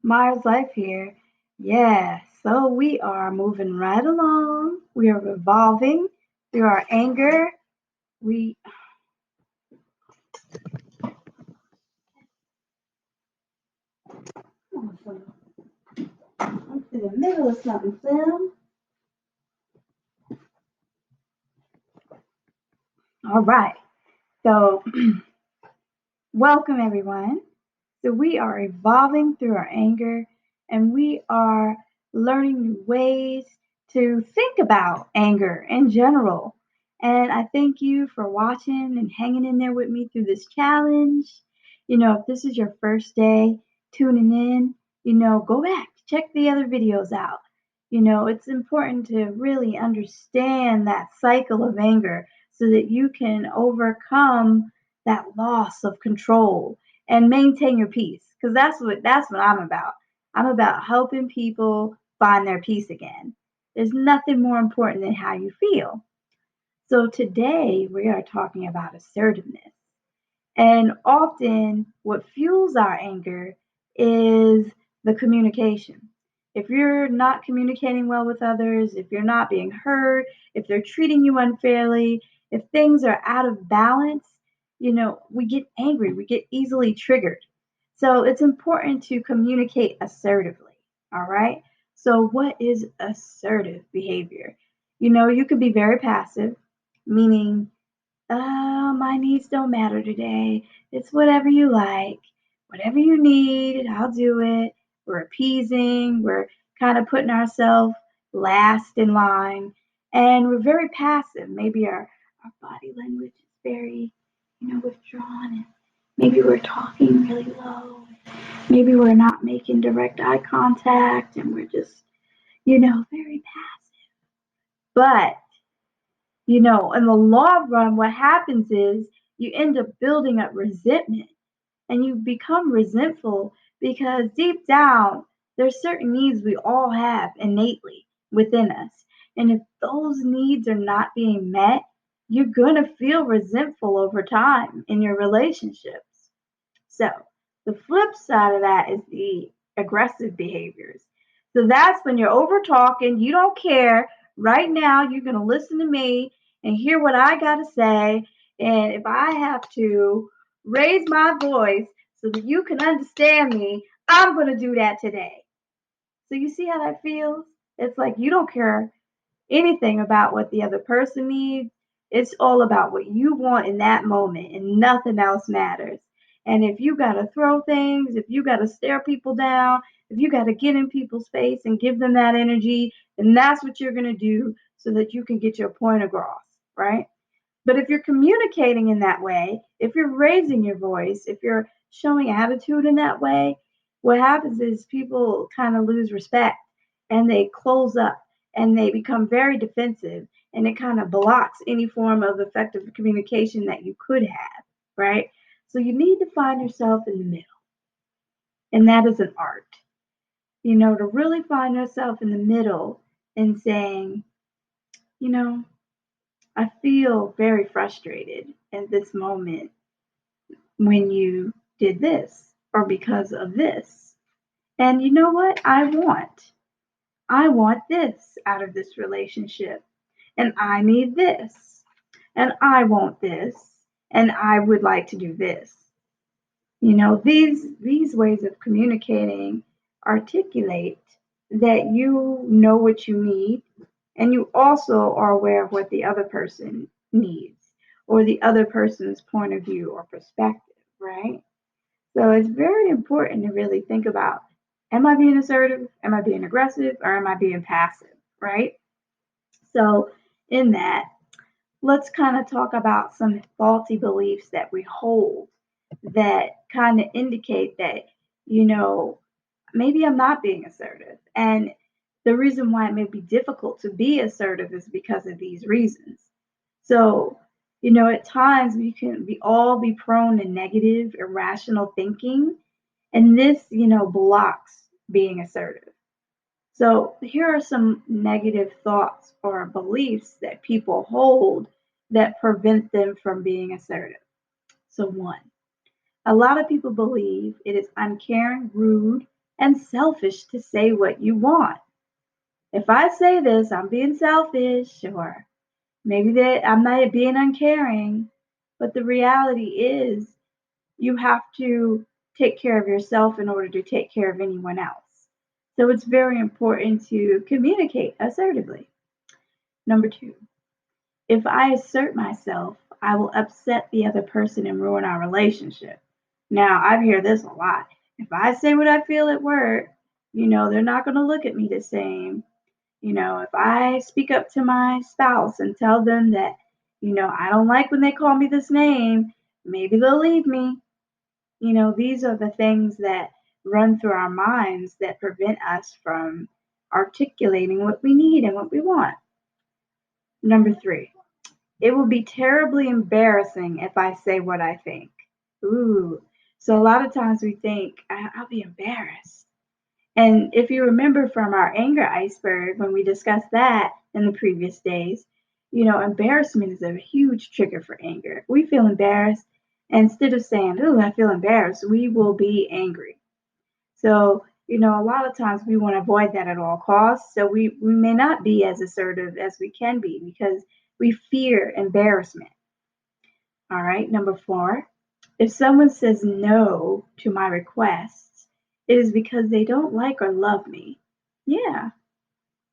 Myers Life here. Yeah, so we are moving right along. We are evolving through our anger. We I'm in the middle of something, Slim. All right. So welcome everyone. So we are evolving through our anger and we are learning new ways to think about anger in general. And I thank you for watching and hanging in there with me through this challenge. If this is your first day tuning in, go back, check the other videos out. It's important to really understand that cycle of anger so that you can overcome that loss of control and maintain your peace, because that's what I'm about. I'm about helping people find their peace again. There's nothing more important than how you feel. So today we are talking about assertiveness. And often what fuels our anger is the communication. If you're not communicating well with others, if you're not being heard, if they're treating you unfairly, if things are out of balance, we get angry, we get easily triggered. So it's important to communicate assertively. All right. So, what is assertive behavior? You could be very passive, meaning my needs don't matter today. It's whatever you like, whatever you need, I'll do it. We're appeasing, we're kind of putting ourselves last in line, and we're very passive. Maybe our body language is very, withdrawn, and maybe we're talking really low. Maybe we're not making direct eye contact, and we're just, very passive. But in the long run, what happens is you end up building up resentment and you become resentful because deep down, there's certain needs we all have innately within us. And if those needs are not being met, you're going to feel resentful over time in your relationships. So, the flip side of that is the aggressive behaviors. So, that's when you're over talking, you don't care. Right now, you're going to listen to me and hear what I got to say. And if I have to raise my voice so that you can understand me, I'm going to do that today. So, you see how that feels? It's like you don't care anything about what the other person needs. It's all about what you want in that moment, and nothing else matters. And if you got to throw things, if you got to stare people down, if you got to get in people's face and give them that energy, then that's what you're going to do so that you can get your point across, right? But if you're communicating in that way, if you're raising your voice, if you're showing attitude in that way, what happens is people kind of lose respect and they close up and they become very defensive, and it kind of blocks any form of effective communication that you could have, right? So you need to find yourself in the middle, and that is an art, to really find yourself in the middle and saying, you know, I feel very frustrated at this moment when you did this or because of this. And you know what? I want this out of this relationship. And I need this. And I want this. And I would like to do this. These ways of communicating articulate that you know what you need, and you also are aware of what the other person needs or the other person's point of view or perspective, right? So it's very important to really think about, am I being assertive? Am I being aggressive? Or am I being passive, right? So in that, let's kind of talk about some faulty beliefs that we hold that kind of indicate that, you know, maybe I'm not being assertive. And the reason why it may be difficult to be assertive is because of these reasons. So, at times we all be prone to negative, irrational thinking, and this, blocks being assertive. So, here are some negative thoughts or beliefs that people hold that prevent them from being assertive. So, one, a lot of people believe it is uncaring, rude, and selfish to say what you want. If I say this, I'm being selfish, or maybe that I'm not being uncaring. But the reality is, you have to take care of yourself in order to take care of anyone else. So it's very important to communicate assertively. Number two, if I assert myself, I will upset the other person and ruin our relationship. Now, I hear this a lot. If I say what I feel at work, they're not going to look at me the same. If I speak up to my spouse and tell them that, I don't like when they call me this name, maybe they'll leave me. These are the things that run through our minds that prevent us from articulating what we need and what we want. Number three, it will be terribly embarrassing if I say what I think. Ooh. So a lot of times we think, I'll be embarrassed. And if you remember from our anger iceberg, when we discussed that in the previous days, embarrassment is a huge trigger for anger. If we feel embarrassed, instead of saying, ooh, I feel embarrassed, we will be angry. So, a lot of times we want to avoid that at all costs. So we may not be as assertive as we can be because we fear embarrassment. All right, number four, if someone says no to my requests, it is because they don't like or love me. Yeah,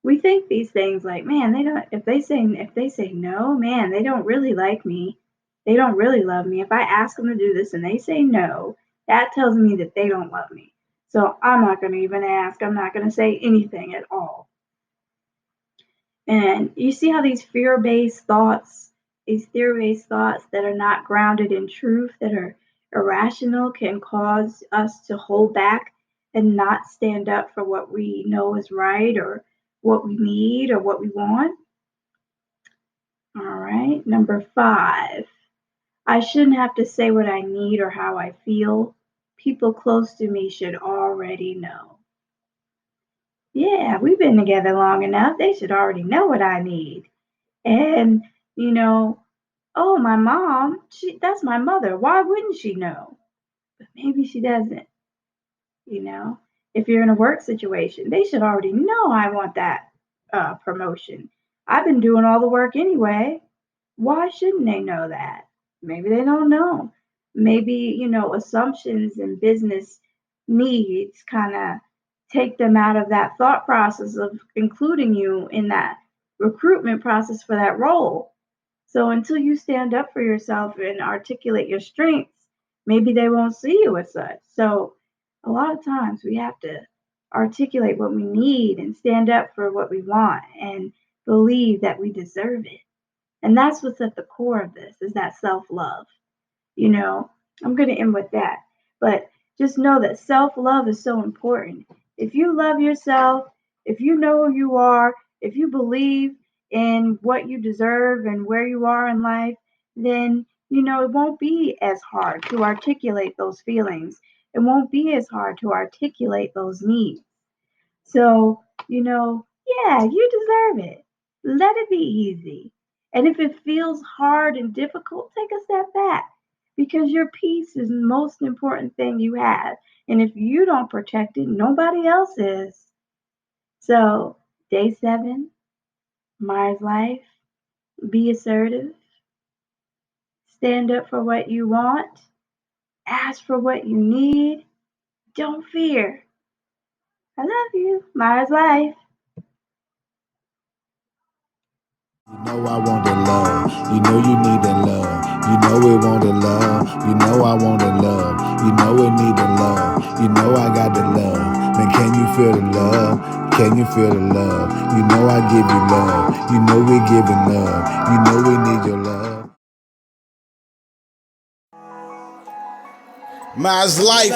we think these things like, man, they don't. If they say no, man, they don't really like me. They don't really love me. If I ask them to do this and they say no, that tells me that they don't love me. So I'm not going to even ask. I'm not going to say anything at all. And you see how these fear-based thoughts, these theory-based thoughts that are not grounded in truth, that are irrational, can cause us to hold back and not stand up for what we know is right or what we need or what we want. All right, number five, I shouldn't have to say what I need or how I feel. People close to me should already know. Yeah, we've been together long enough. They should already know what I need. And, you know, oh, my mom, that's my mother. Why wouldn't she know? But maybe she doesn't, you know. If you're in a work situation, they should already know I want that promotion. I've been doing all the work anyway. Why shouldn't they know that? Maybe they don't know. Maybe, assumptions and business needs kind of take them out of that thought process of including you in that recruitment process for that role. So until you stand up for yourself and articulate your strengths, maybe they won't see you as such. So a lot of times we have to articulate what we need and stand up for what we want and believe that we deserve it. And that's what's at the core of this is that self-love. You know, I'm going to end with that. But just know that self-love is so important. If you love yourself, if you know who you are, if you believe in what you deserve and where you are in life, then, it won't be as hard to articulate those feelings. It won't be as hard to articulate those needs. So, yeah, you deserve it. Let it be easy. And if it feels hard and difficult, take a step back because your peace is the most important thing you have. And if you don't protect it, nobody else is. So, day 7, Mars Life, be assertive, stand up for what you want, ask for what you need, don't fear. I love you, Mars Life. You know I want the love. You know you need the love. You know we want the love. You know I want the love. You know we need the love. You know I got the love. Man, can you feel the love? Can you feel the love? You know I give you love. You know we giving love. You know we need your love. Ma's life.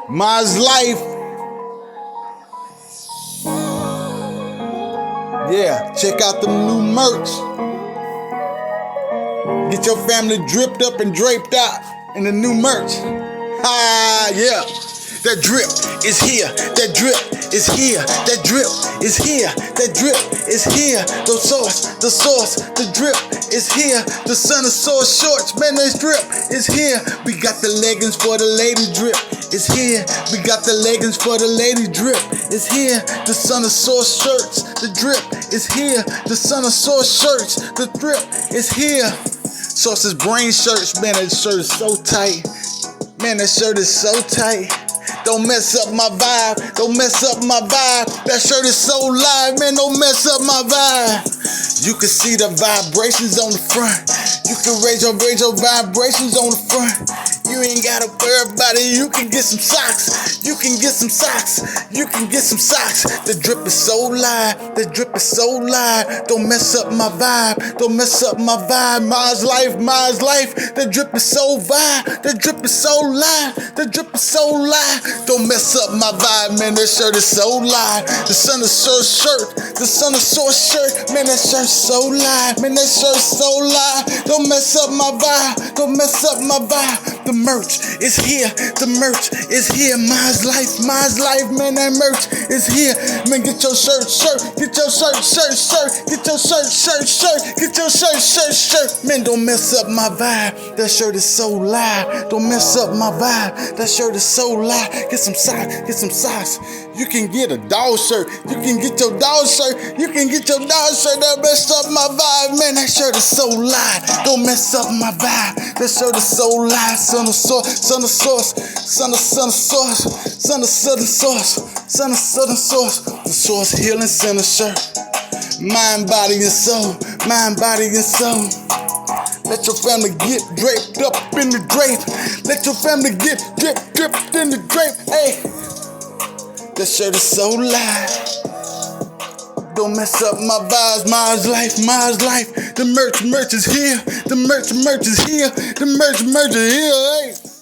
Ma's life. Yeah, check out the new merch. Get your family dripped up and draped out in the new merch. Ah, yeah. That drip is here. That drip is here. That drip is here. That drip is here. The source, the drip is here. The son of source shorts, man, that drip is here. We got the leggings for the lady drip is here. We got the leggings for the lady drip is here. The son of source shirts, the drip is here. The son of source shirts, the drip is here. Source's brain shirts, man, that shirt is so tight. Man, that shirt is so tight. Don't mess up my vibe. Don't mess up my vibe. That shirt is so live, man. Don't mess up my vibe. You can see the vibrations on the front. You can raise your vibrations on the front. You ain't gotta worry about it. You can get some socks. You can get some socks. You can get some socks. The drip is so live. The drip is so live. Don't mess up my vibe. Don't mess up my vibe. Mine's life. Mine's life. The drip is so vibe. The drip is so live. The drip is so live. Don't mess up my vibe, man. That shirt is so live. The son of source shirt. The son of source shirt. Man, that shirt's so live. Man, that shirt's so live. Don't mess up my vibe. Don't mess up my vibe. The merch is here. The merch is here. Mine's life. Mine's life, man. That merch is here. Man, get your shirt. Get your shirt. Get your shirt. Get your shirt. Man, don't mess up my vibe. That shirt is so live. Don't mess up my vibe. That shirt is so live. Get some socks. Get some socks. You can get a dog shirt. You can get your dog shirt. You can get your dog shirt. That messed up my vibe, man. That shirt is so live. Don't mess up my vibe. That shirt is so live. Son of source. Son of source. Son of source. Son of southern source. Son of southern source. The source healing center shirt. Mind, body, and soul. Mind, body, and soul. Let your family get draped up in the drape. Let your family get dripped in the drape. Hey, that shirt is so live. Don't mess up my vibes. Mine's life. Mine's life. The merch is here. The merch is here. The merch is here. Hey.